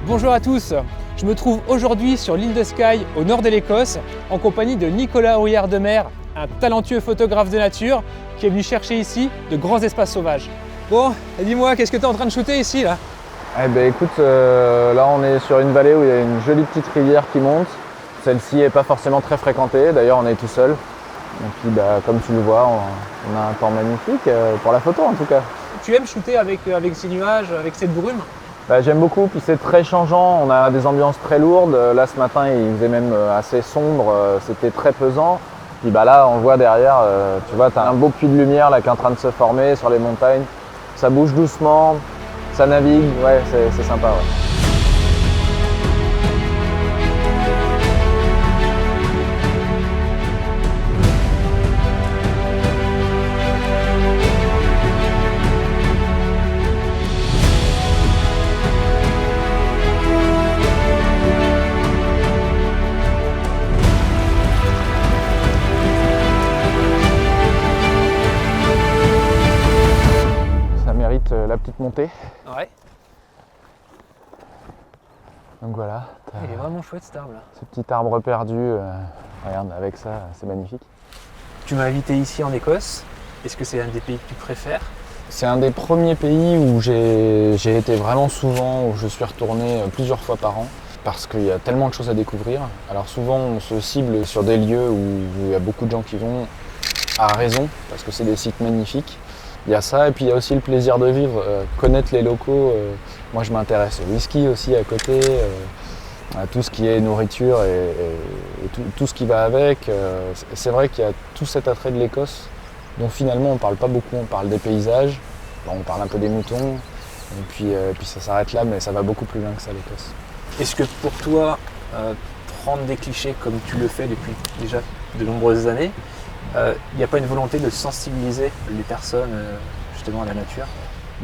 Bonjour à tous, je me trouve aujourd'hui sur l'île de Skye au nord de l'Écosse en compagnie de Nicolas Houillard-de-Mer, un talentueux photographe de nature qui est venu chercher ici de grands espaces sauvages. Bon, dis-moi, qu'est-ce que tu es en train de shooter ici là? Eh ben écoute, là on est sur une vallée où il y a une jolie petite rivière qui monte. Celle-ci n'est pas forcément très fréquentée, d'ailleurs on est tout seul. Et puis comme tu le vois, on a un temps magnifique pour la photo en tout cas. Tu aimes shooter avec ces nuages, avec cette brume? J'aime beaucoup, puis c'est très changeant, on a des ambiances très lourdes. Là ce matin il faisait même assez sombre, c'était très pesant. Puis là on voit derrière, tu vois, tu as un beau puits de lumière là qui est en train de se former sur les montagnes. Ça bouge doucement, ça navigue, ouais, c'est sympa. Ouais. La petite montée. Ouais. Donc voilà. Il est vraiment chouette cet arbre là. Ce petit arbre perdu, regarde, avec ça, c'est magnifique. Tu m'as invité ici en Écosse. Est-ce que c'est un des pays que tu préfères? C'est un des premiers pays où j'ai été vraiment souvent, où je suis retourné plusieurs fois par an, parce qu'il y a tellement de choses à découvrir. Alors souvent on se cible sur des lieux où il y a beaucoup de gens qui vont, à raison, parce que c'est des sites magnifiques. Il y a ça, et puis il y a aussi le plaisir de vivre, connaître les locaux. Moi je m'intéresse au whisky aussi à côté, à tout ce qui est nourriture et tout ce qui va avec. C'est vrai qu'il y a tout cet attrait de l'Écosse dont finalement on ne parle pas beaucoup. On parle des paysages, on parle un peu des moutons, et puis ça s'arrête là, mais ça va beaucoup plus loin que ça l'Écosse. Est-ce que pour toi, prendre des clichés comme tu le fais depuis déjà de nombreuses années, il n'y a pas une volonté de sensibiliser les personnes justement à la nature?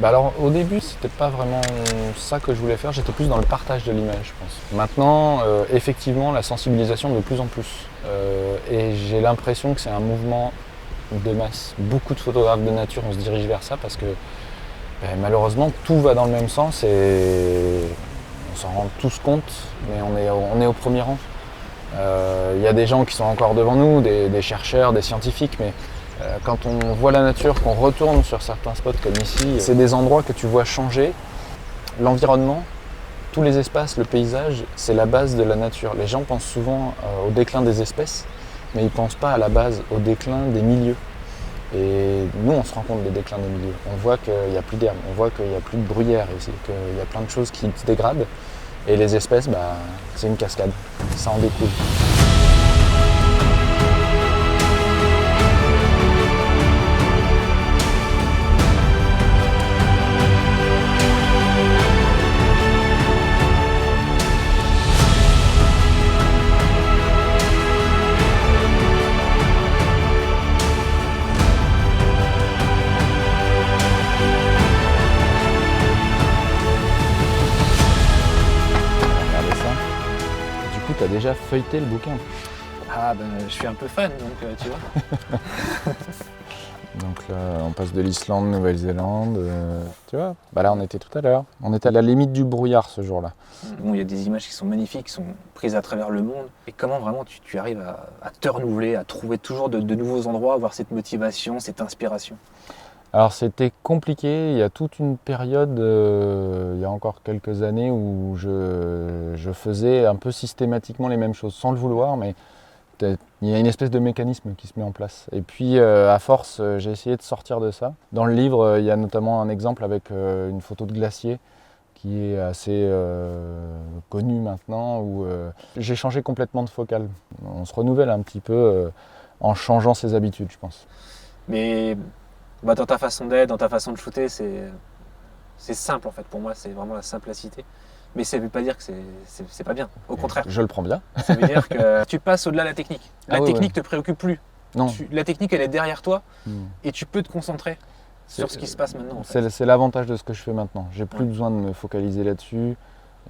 Alors au début c'était pas vraiment ça que je voulais faire, j'étais plus dans le partage de l'image je pense. Maintenant effectivement la sensibilisation de plus en plus et j'ai l'impression que c'est un mouvement de masse. Beaucoup de photographes de nature on se dirige vers ça parce que malheureusement tout va dans le même sens et on s'en rend tous compte mais on est au premier rang. Il y a des gens qui sont encore devant nous, des chercheurs, des scientifiques, mais quand on voit la nature, qu'on retourne sur certains spots comme ici, c'est des endroits que tu vois changer. L'environnement, tous les espaces, le paysage, c'est la base de la nature. Les gens pensent souvent au déclin des espèces, mais ils ne pensent pas à la base, au déclin des milieux. Et nous, on se rend compte des déclins des milieux. On voit qu'il n'y a plus d'herbe, on voit qu'il n'y a plus de bruyère ici, qu'il y a plein de choses qui se dégradent. Et les espèces, c'est une cascade, ça en découle. Tu as déjà feuilleté le bouquin? Ah je suis un peu fan donc tu vois. Donc là on passe de l'Islande, Nouvelle-Zélande, tu vois. Là on était tout à l'heure, on était à la limite du brouillard ce jour-là. Bon, il y a des images qui sont magnifiques, qui sont prises à travers le monde. Et comment vraiment tu arrives à te renouveler, à trouver toujours de nouveaux endroits, à avoir cette motivation, cette inspiration? Alors c'était compliqué, il y a toute une période, il y a encore quelques années où je faisais un peu systématiquement les mêmes choses, sans le vouloir, mais il y a une espèce de mécanisme qui se met en place. Et puis à force, j'ai essayé de sortir de ça. Dans le livre, il y a notamment un exemple avec une photo de glacier qui est assez connue maintenant, où j'ai changé complètement de focale. On se renouvelle un petit peu en changeant ses habitudes, je pense. Mais dans ta façon d'être, dans ta façon de shooter, c'est simple en fait. Pour moi, c'est vraiment la simplicité. Mais ça ne veut pas dire que c'est pas bien. Au contraire. Je le prends bien. Ça veut dire que tu passes au-delà de la technique. La technique te préoccupe plus. Non. La technique, elle est derrière toi et tu peux te concentrer sur ce qui se passe maintenant. En fait. C'est l'avantage de ce que je fais maintenant. J'ai plus besoin de me focaliser là-dessus.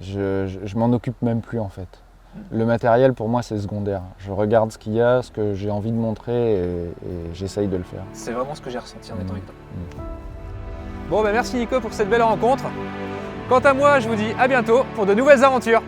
Je m'en occupe même plus en fait. Le matériel pour moi c'est secondaire. Je regarde ce qu'il y a, ce que j'ai envie de montrer et j'essaye de le faire. C'est vraiment ce que j'ai ressenti en étant avec toi. Bon merci Nico pour cette belle rencontre. Quant à moi, je vous dis à bientôt pour de nouvelles aventures.